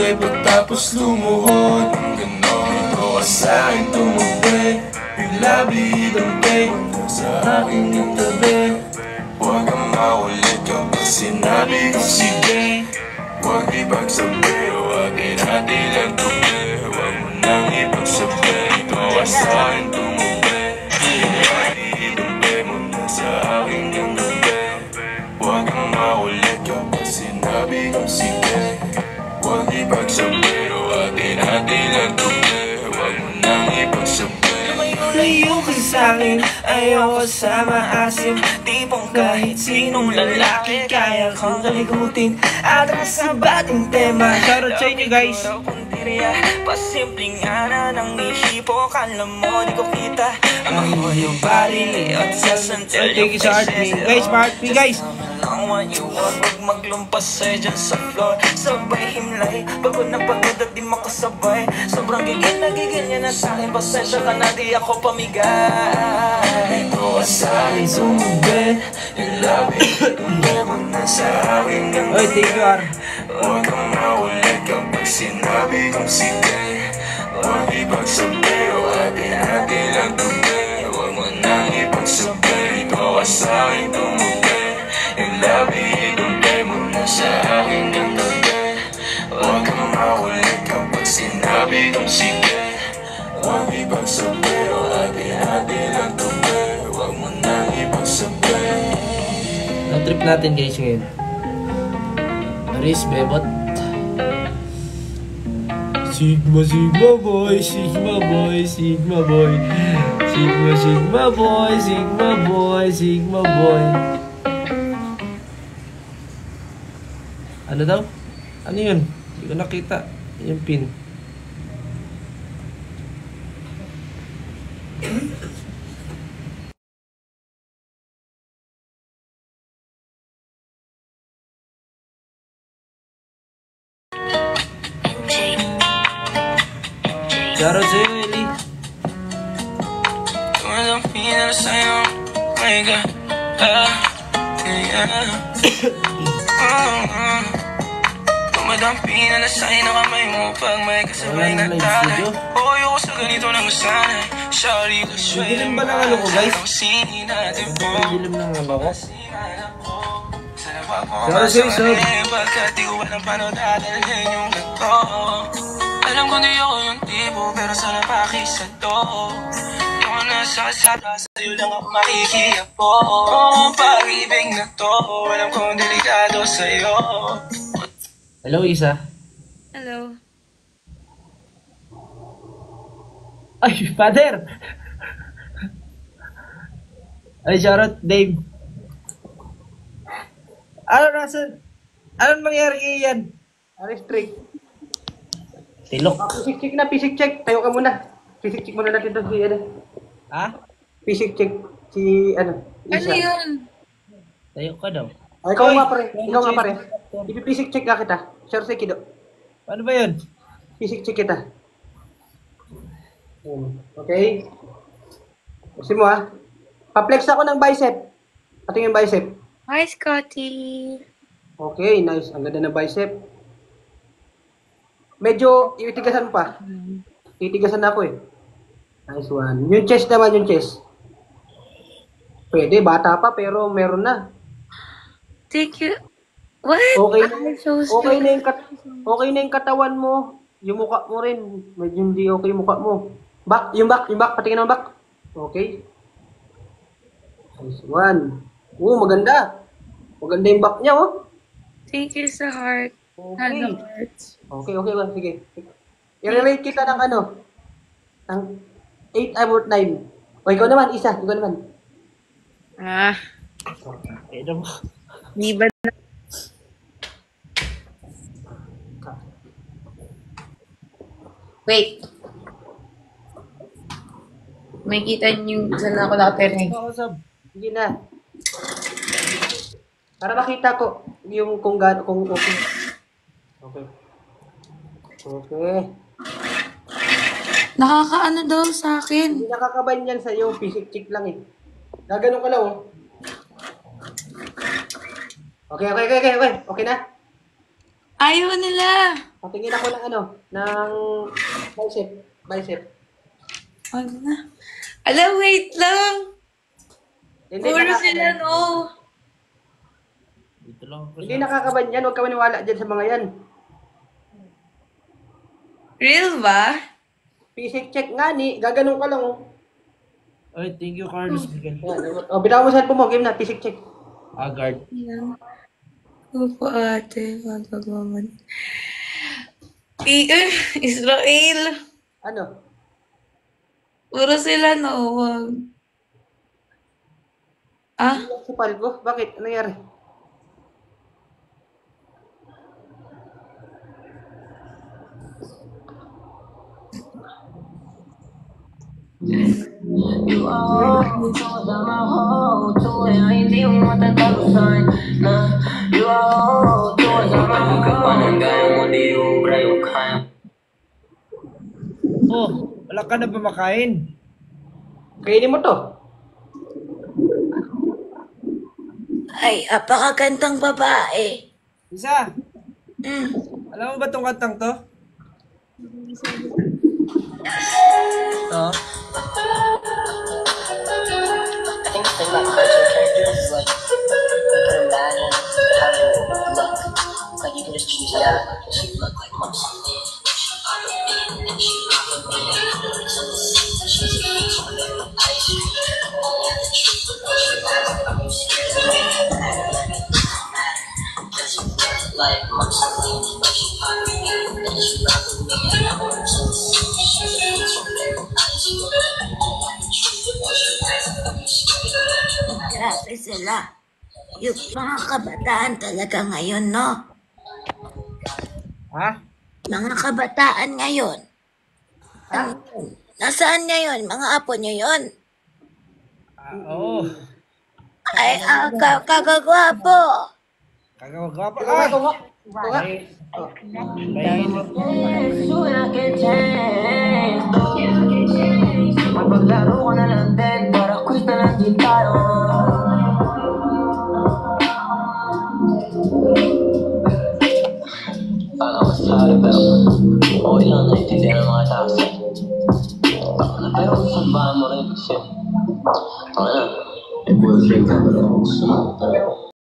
tabi pagtapos lumuhod. Ganon, ito ka sa'kin tumubi. Bigla bidampi sa aking yung tabi. Huwag kang maulit kapag sinabi ko sige. Huwag ipagsabi, huwag inatilang tubi. Huwag mo nang ipagsabi, ito ka sa'kin tumubi. Bigla bidampi mo na sa aking yung tabi. Huwag kang maulit kapag sinabi ko sige. Huwag ipagsabi, huwag inatilang tubi. Huwag mo nang ipagsabi. Layo ka sa'kin, ayaw kasama asim. Tipong kahit sinong lalaki kaya kang kalikutin. Atras sa bating tema. Shoutout sa inyo guys. Pasimpleng ana ng ihipo. Kala mo di ko kita. Ang mo yung body at sasantel Thank you sa Heartme. Guys, Heartme guys. Huwag maglumpas sa'yo dyan sa floor. Sabay himlay, pagod na pagod at di makasabay. Sobrang gigil na niya na sa'kin. Pasensya ka na di ako pamigay. Ito ka sa'kin sumubi. Yung labi, tumbi mo na sa akin ganda. Oy, thank you Ar. Huwag kang maulit kapag sinabi kong sige. Huwag ipagsabi, huwag inatilang tubi. Huwag mo nang ipagsabi. Ito ka sa'kin tumubi. Yung labi, tumbi mo na sa akin ganda. Huwag kang maulit kapag sinabi kong sige. Huwag ipagsabi, huwag inatilang tubi. Huwag mo nang ipagsabi. Ang trip natin guys ngayon. Aris, Bebot. Sigma, Sigma boy, Sigma boy, Sigma boy. Sigma, Sigma boy, Sigma boy, Sigma boy. Ano daw? Ano yun? Hindi ko nakita. Yung pin. Shoutout sa'yo, Eli. Tumadampi na sa'yo, my God. Tumadampi na sa'yo na kamay mo pag may kasabay na talay. Ayoko sa ganito na masanay. Sorry, dilim ba ng ano ko, guys? Dilim ng ano ko? Shoutout sa'yo, Sob. Pagkat di ko alam paano dadalhin yung ganito. Alam ko di ako yung tipo, pero sana pakisato. Yung nasa sata, sa'yo lang ako makikiyapo. Pag-ibig na to, alam kong delikado sa'yo. Hello, Isa. Hello. Ay, father! Ay, shoutout, Dave. Ano, Russell? Anong mangyari kay yan? Restrict. Tilok. Physic check na, physic check. Tayo ka muna. Physic check muna natin to si ano. Ha? Physic check si ano. Ano yun? Tayo ka daw. Ay, ikaw Oy, nga pare. Ikaw nga pare. Ipi-physic check ka kita. Sure say kido. Paano ba yun? Physic check kita. Okay. Kasi mo ha. Pa-flex ako ng bicep. Patingin yung bicep. Hi, Scotty. Okay, nice. Ang ganda ng bicep. Medyo itigasan pa. Itigasan na ako eh. Nice one. Yung chest naman, yung chest. Pwede, bata pa pero meron na. Thank you. What? Okay, I'm so okay na yung okay na yung katawan mo. Yung mukha mo rin. Medyo hindi okay yung mukha mo. Yung back, patingin ng back. Okay. Nice one. Maganda. Maganda yung back niya, oh. Thank you sa heart. Okay. Hearts. Okay. Sige. I-rate kita ng ano? Ng 8 out of 9. O, ikaw naman, Isa. Ikaw naman. Di ba na? Wait. May kita niyo saan ako nakaperni. Sige na. Para makita ko yung kung okay. Okay. Nakakaano daw sa akin. Hindi nakakaban yan sa'yo. Physic check lang eh. Gaganon ka lang oh. Okay. Okay na? Ayaw nila. Patingin ako ng ano, ng bicep. Bicep. Ano na? Ala, wait lang. Puro nakaka- sila, no? Dito lang ako Hindi nakakaban yan. Huwag ka maniwala dyan sa mga yan. Real ba? Physic check nga ni. Gaganong ka lang oh. Ay, thank you, Carlos Miguel. Yan. Oh, bitaw mo sa cellphone mo. Game na. Physic check. Agard. Yan. Opo, ate. Magagawa man. Israel. Ano? Puro sila, no? Wag. Ah? Sa palgo? Bakit? Ano nangyari? You are so damn to hindi mo matatalusan na you are so damn kapananggayan mo di ubra yung kaya. Oh, wala ka na ba makain? Kainin mo to. Ay, apakagandang babae. Isa, Mm. alam mo ba tong kantang to? I think the thing about cartoon characters is like you can imagine how they would look. Like you can just choose how she look like most. Like Grabe sila. Yung mga kabataan talaga ngayon, no? Ha? Mga kabataan ngayon. Ano yun? Nasaan ngayon? Mga apo nyo yun? Oo. Ay, kagagwapo. Kagawagwa pa. Ito nga, ito nga. Ito nga. mapaglaro ko na lang din para quiz na lang din tayo. Kala ko sorry pero okay lang naintindihan ng mga tao sa'yo. Pero saan ba mo rin kasi ano, may boyfriend ka pero gusto mo.